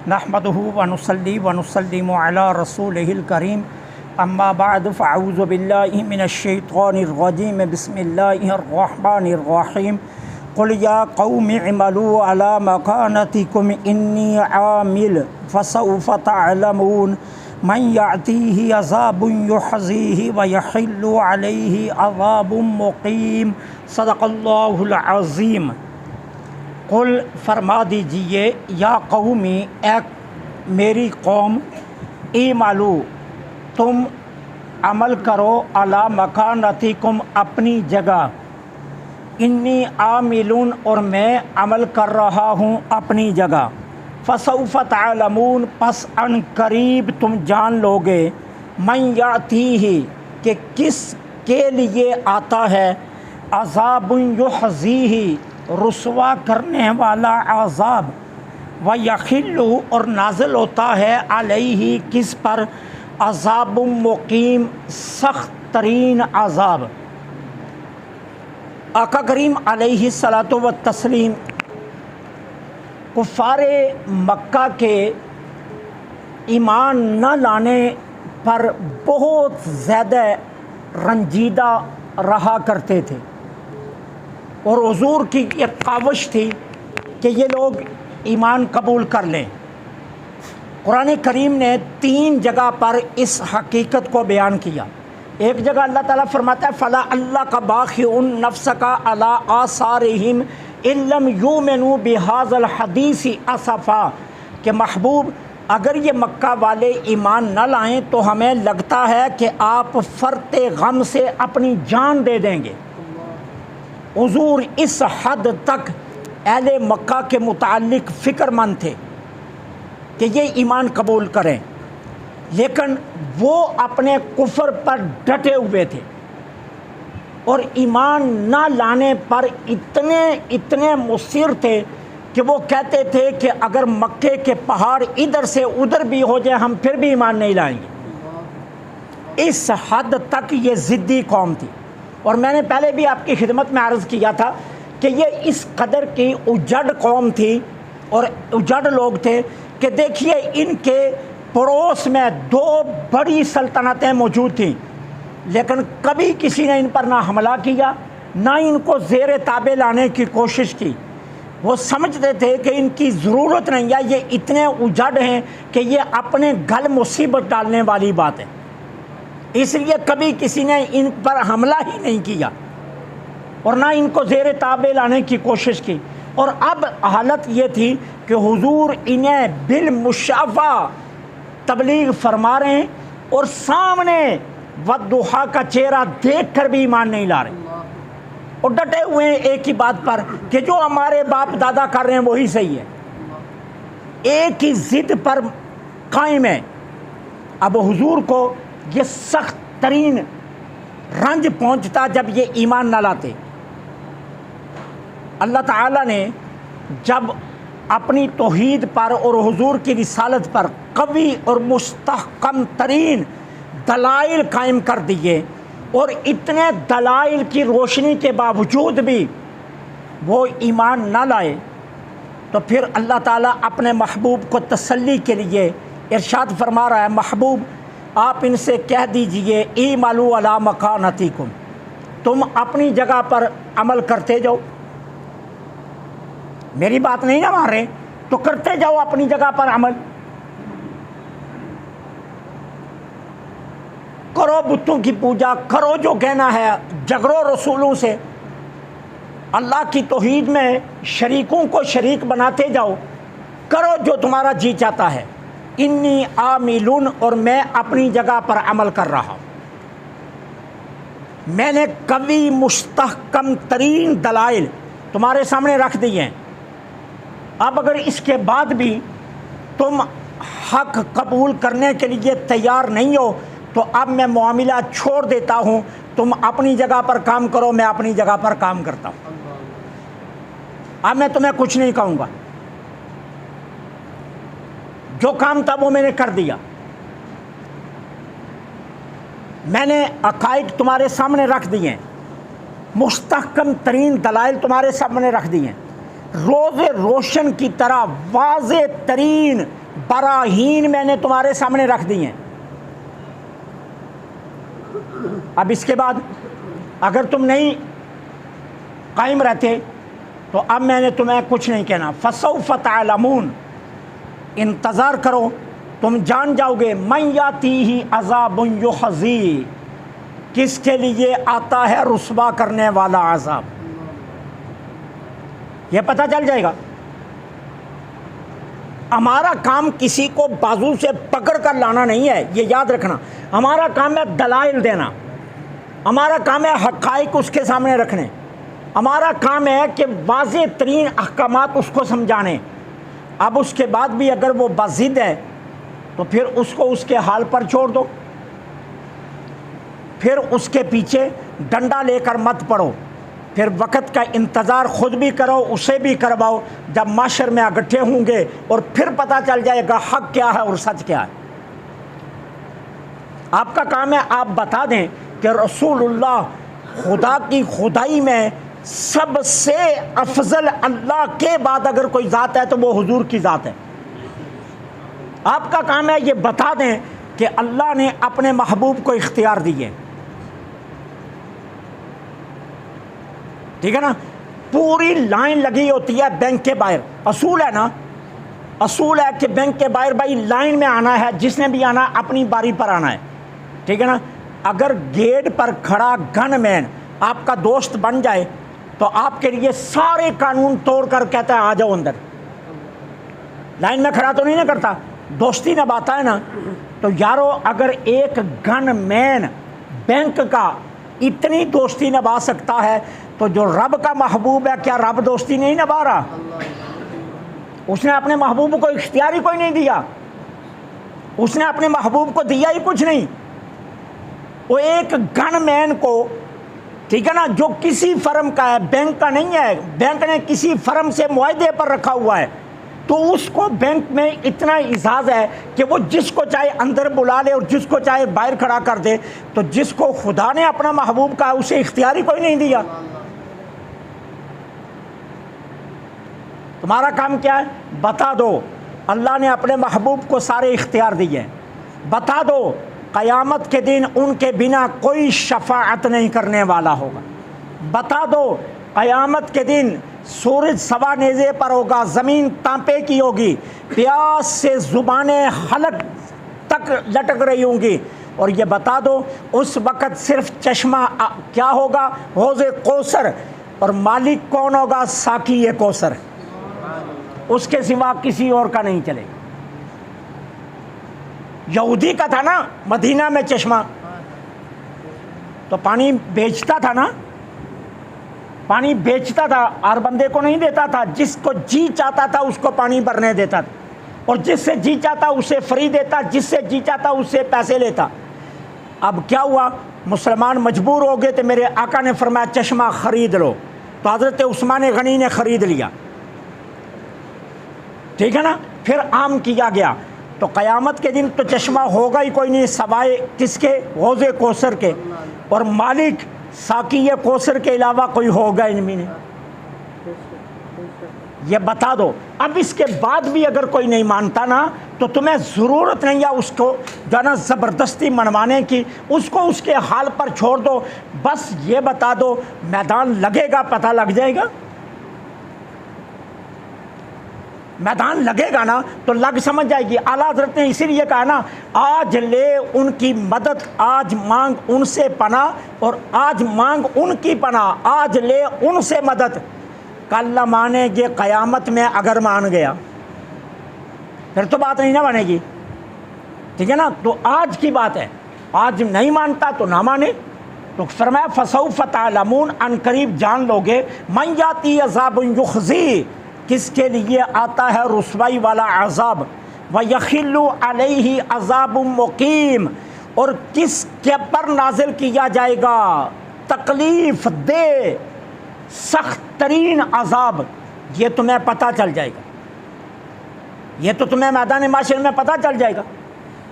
नहमदुहु व नुसल्ली व नुसल्लिमु अला रसूलिहिल करीम अम्मा बाद फ़अऊज़ु बिल्लाहि मिनश्शैतानिर रजीम बिस्मिल्लाहिर रहमानिर रहीम क़ुल या क़ौमि इमलू अला मकानतिकुम इन्नी आमिल फसौफ़ तअलमून मन यातीहि अज़ाबुन युहज़ीहि व यहिल्लु अलैहि अज़ाबुन मुक़ीम सदक़ल्लाहुल अज़ीम। कुल फरमा दीजिए या कौमी ए मेरी कौम इमालू तुम अमल करो अला मकानतिकुम अपनी जगह इन्नी आमिलून और मैं अमल कर रहा हूँ अपनी जगह फसौफ़ तअलमून पस अन करीब तुम जान लोगे मन यातीहि कि किस के लिए आता है अज़ाबुन युहज़ीहि रुसवा करने वाला अज़ाब व यखिल्लु और नाज़िल होता है अलैहि किस पर अज़ाबुम मुक़ीम सख्त तरीन अज़ाब। आका करीम अलैहि सलातो व तस्लीम कुफ़ारे मक्का के ईमान न लाने पर बहुत ज़्यादा रंजीदा रहा करते थे और हुज़ूर की एक काविश थी कि ये लोग ईमान कबूल कर लें। कुरान करीम ने 3 जगह पर इस हकीकत को बयान किया। एक जगह अल्लाह ताला फरमाता है फ़ला अल्लाह का बाखिउन नफ्स का अला आसारिहिम इल्लम युमिनु बिहाज़ल हदीसी असफ़ा कि महबूब अगर ये मक्का वाले ईमान न लाएं तो हमें लगता है कि आप फ़र्ते गम से अपनी जान दे देंगे। हुज़ूर इस हद तक अहले मक्का के मुताल्लिक़ फ़िक्रमंद थे कि ये ईमान कबूल करें, लेकिन वो अपने कुफ्र पर डटे हुए थे और ईमान ना लाने पर इतने मुसिर थे कि वो कहते थे कि अगर मक्के के पहाड़ इधर से उधर भी हो जाए हम फिर भी ईमान नहीं लाएंगे। इस हद तक ये ज़िद्दी कौम थी। और मैंने पहले भी आपकी खिदमत में अर्ज़ किया था कि ये इस कदर की उजड़ कौम थी और उजड़ लोग थे कि देखिए इनके पड़ोस में 2 बड़ी सल्तनतें मौजूद थीं, लेकिन कभी किसी ने इन पर ना हमला किया ना इनको ज़ेर ताबे लाने की कोशिश की। वो समझते थे कि इनकी ज़रूरत नहीं है, ये इतने उजड़ हैं कि ये अपने गल मुसीबत डालने वाली बात है, इसलिए कभी किसी ने इन पर हमला ही नहीं किया और ना इनको ज़ेर ताबे लाने की कोशिश की। और अब हालत ये थी कि हुजूर इन्हें बिलमुशाफ़ा तबलीग फरमा रहे हैं और सामने वद्दुहा का चेहरा देख कर भी ईमान नहीं ला रहे और डटे हुए हैं एक ही बात पर कि जो हमारे बाप दादा कर रहे हैं वही सही है, एक ही ज़िद पर कायम है। अब हुजूर को ये सख्त तरीन रंज पहुंचता जब ये ईमान न लाते। अल्लाह ताला ने जब अपनी तौहीद पर और हुजूर की रिसालत पर कवी और मुस्तहकम तरीन दलाइल कायम कर दिए और इतने दलाइल की रोशनी के बावजूद भी वो ईमान न लाए, तो फिर अल्लाह ताला अपने महबूब को तसल्ली के लिए इरशाद फरमा रहा है, महबूब आप इनसे कह दीजिए ईमालू अला मकानतिकुम, तुम अपनी जगह पर अमल करते जाओ। मेरी बात नहीं ना मान रहे तो करते जाओ अपनी जगह पर अमल करो, बुतों की पूजा करो, जो कहना है झगड़ो रसूलों से, अल्लाह की तौहीद में शरीकों को शरीक बनाते जाओ, करो जो तुम्हारा जी चाहता है। इन्नी आमिलून और मैं अपनी जगह पर अमल कर रहा हूँ। मैंने कवी मुस्तहकम तरीन दलाइल तुम्हारे सामने रख दिए हैं। अब अगर इसके बाद भी तुम हक कबूल करने के लिए तैयार नहीं हो तो अब मैं मामला छोड़ देता हूँ, तुम अपनी जगह पर काम करो, मैं अपनी जगह पर काम करता हूँ। अब मैं तुम्हें कुछ नहीं कहूँगा, जो काम था वो मैंने कर दिया। मैंने अकाइद तुम्हारे सामने रख दिए, मुस्तहकम तरीन दलाइल तुम्हारे सामने रख दिए, रोज़े रोशन की तरह वाज़े तरीन बराहीन मैंने तुम्हारे सामने रख दी हैं। अब इसके बाद अगर तुम नहीं कायम रहते तो अब मैंने तुम्हें कुछ नहीं कहना। फसौफ तअलमून, इंतज़ार करो, तुम जान जाओगे। मन यातीही अज़ाबुन युख़ज़ी, किसके लिए आता है रुस्वा करने वाला अज़ाब, यह पता चल जाएगा। हमारा काम किसी को बाजू से पकड़ कर लाना नहीं है, ये याद रखना। हमारा काम है दलाइल देना, हमारा काम है हक़ाइक़ उसके सामने रखने, हमारा काम है कि वाज़ेह तरीन अहकामात उसको समझाने। अब उसके बाद भी अगर वो बज़िद है तो फिर उसको उसके हाल पर छोड़ दो, फिर उसके पीछे डंडा लेकर मत पड़ो, फिर वक़्त का इंतज़ार ख़ुद भी करो, उसे भी करवाओ। जब माशर में इकट्ठे होंगे और फिर पता चल जाएगा हक़ क्या है और सच क्या है। आपका काम है आप बता दें कि रसूलुल्लाह खुदा की खुदाई में सबसे अफजल अल्लाह के बाद अगर कोई ज़ात है तो वो हुजूर की ज़ात है। आपका काम है ये बता दें कि अल्लाह ने अपने महबूब को इख्तियार दिए, ठीक है ना। पूरी लाइन लगी होती है बैंक के बाहर, असूल है ना, असूल है कि बैंक के बाहर भाई लाइन में आना है, जिसने भी आना अपनी बारी पर आना है, ठीक है ना। अगर गेट पर खड़ा गनमैन आपका दोस्त बन जाए तो आपके लिए सारे कानून तोड़ कर कहता है आ जाओ अंदर। लाइन में खड़ा तो नहीं ना करता, दोस्ती निभाता है ना। तो यारो अगर एक गनमैन बैंक का इतनी दोस्ती निभा सकता है तो जो रब का महबूब है, क्या रब दोस्ती नहीं निभा रहा? उसने अपने महबूब को इख्तियार ही कोई नहीं दिया, उसने अपने महबूब को दिया ही कुछ नहीं। वो एक गनमैन को, ठीक है ना, जो किसी फर्म का है, बैंक का नहीं है, बैंक ने किसी फर्म से मुआहदे पर रखा हुआ है, तो उसको बैंक में इतना इजाज़ है कि वो जिसको चाहे अंदर बुला ले और जिसको चाहे बाहर खड़ा कर दे। तो जिसको खुदा ने अपना महबूब कहा उसे इख्तियार ही कोई नहीं दिया। तुम्हारा काम क्या है? बता दो अल्लाह ने अपने महबूब को सारे इख्तियार दिए। बता दो क़यामत के दिन उनके बिना कोई शफाअत नहीं करने वाला होगा। बता दो क़यामत के दिन सूरज सवा नेज़े पर होगा, ज़मीन तांपे की होगी, प्यास से ज़ुबानें हलक तक लटक रही होंगी। और ये बता दो उस वक़्त सिर्फ चश्मा क्या होगा? हौज़े कौसर, और मालिक कौन होगा? साकी ये कौसर, उसके सिवा किसी और का नहीं चलेगा। यहूदी का था ना मदीना में चश्मा, तो पानी बेचता था ना, पानी बेचता था, हर बंदे को नहीं देता था। जिसको जी चाहता था उसको पानी भरने देता था, और जिससे जी चाहता उसे फ्री देता, जिससे जी चाहता उससे पैसे लेता। अब क्या हुआ? मुसलमान मजबूर हो गए तो मेरे आका ने फरमाया चश्मा ख़रीद लो, तो हज़रत उस्मान गनी ने ख़रीद लिया, ठीक है ना। फिर आम किया गया, तो क़यामत के दिन तो चश्मा होगा ही कोई नहीं सवाए किसके? हौज़े कौसर के, और मालिक साकी कौसर के अलावा कोई होगा ही नहीं। ये बता दो। अब इसके बाद भी अगर कोई नहीं मानता ना, तो तुम्हें ज़रूरत नहीं है उसको जो ना ज़बरदस्ती मनवाने की, उसको उसके हाल पर छोड़ दो। बस ये बता दो मैदान लगेगा, पता लग जाएगा। मैदान लगेगा ना तो लग समझ जाएगी। आला हज़रत ने इसीलिए कहा ना, आज ले उनकी मदद, आज मांग उनसे पनाह, और आज मांग उनकी पनाह, आज ले उनसे मदद। कल न मानेंगे क़यामत में, अगर मान गया फिर तो बात नहीं ना बनेगी, ठीक है ना। तो आज की बात है, आज नहीं मानता तो ना माने। तो फरमाया फसौफ तअलमून, अनकरीब जान लोगे। मन याती अज़ाबुन युख़ज़ी, किसके लिए आता है रुसवाई वाला अज़ाब। व यखिल्लु अलैहि अज़ाबुम मुक़ीम, और किसके पर नाजिल किया जाएगा तकलीफ़ दे सख्त तरीन अज़ाब। ये तुम्हें पता चल जाएगा, ये तो तुम्हें मैदान माशर में पता चल जाएगा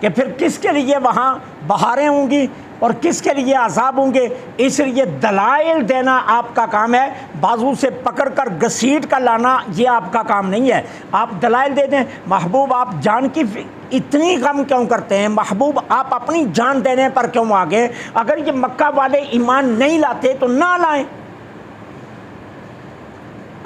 कि फिर किसके लिए वहाँ बहारें होंगी, और किसके लिए अजाब होंगे। इसलिए दलाइल देना आपका काम है, बाजू से पकड़कर घसीट कर लाना ये आपका काम नहीं है। आप दलाइल दे दें। महबूब आप जान की इतनी गम क्यों करते हैं? महबूब आप अपनी जान देने पर क्यों आ गए? अगर ये मक्का वाले ईमान नहीं लाते तो ना लाएं।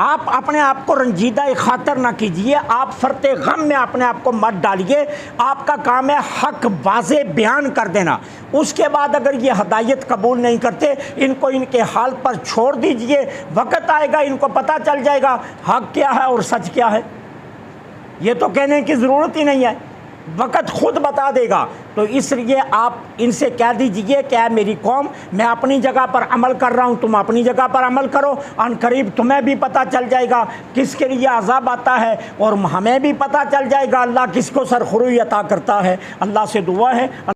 आप अपने आप को रंजीदा खातर ना कीजिए, आप फरते गम में अपने आप को मत डालिए। आपका काम है हक वाज़े बयान कर देना। उसके बाद अगर ये हदायत कबूल नहीं करते, इनको इनके हाल पर छोड़ दीजिए। वक्त आएगा इनको पता चल जाएगा हक क्या है और सच क्या है। ये तो कहने की ज़रूरत ही नहीं है, वक़्त खुद बता देगा। तो इसलिए आप इनसे कह दीजिए कि मेरी कौम, मैं अपनी जगह पर अमल कर रहा हूँ, तुम अपनी जगह पर अमल करो। अनकरीब तुम्हें भी पता चल जाएगा किसके लिए अज़ाब आता है, और हमें भी पता चल जाएगा अल्लाह किसको सरखुरी अता करता है। अल्लाह से दुआ है।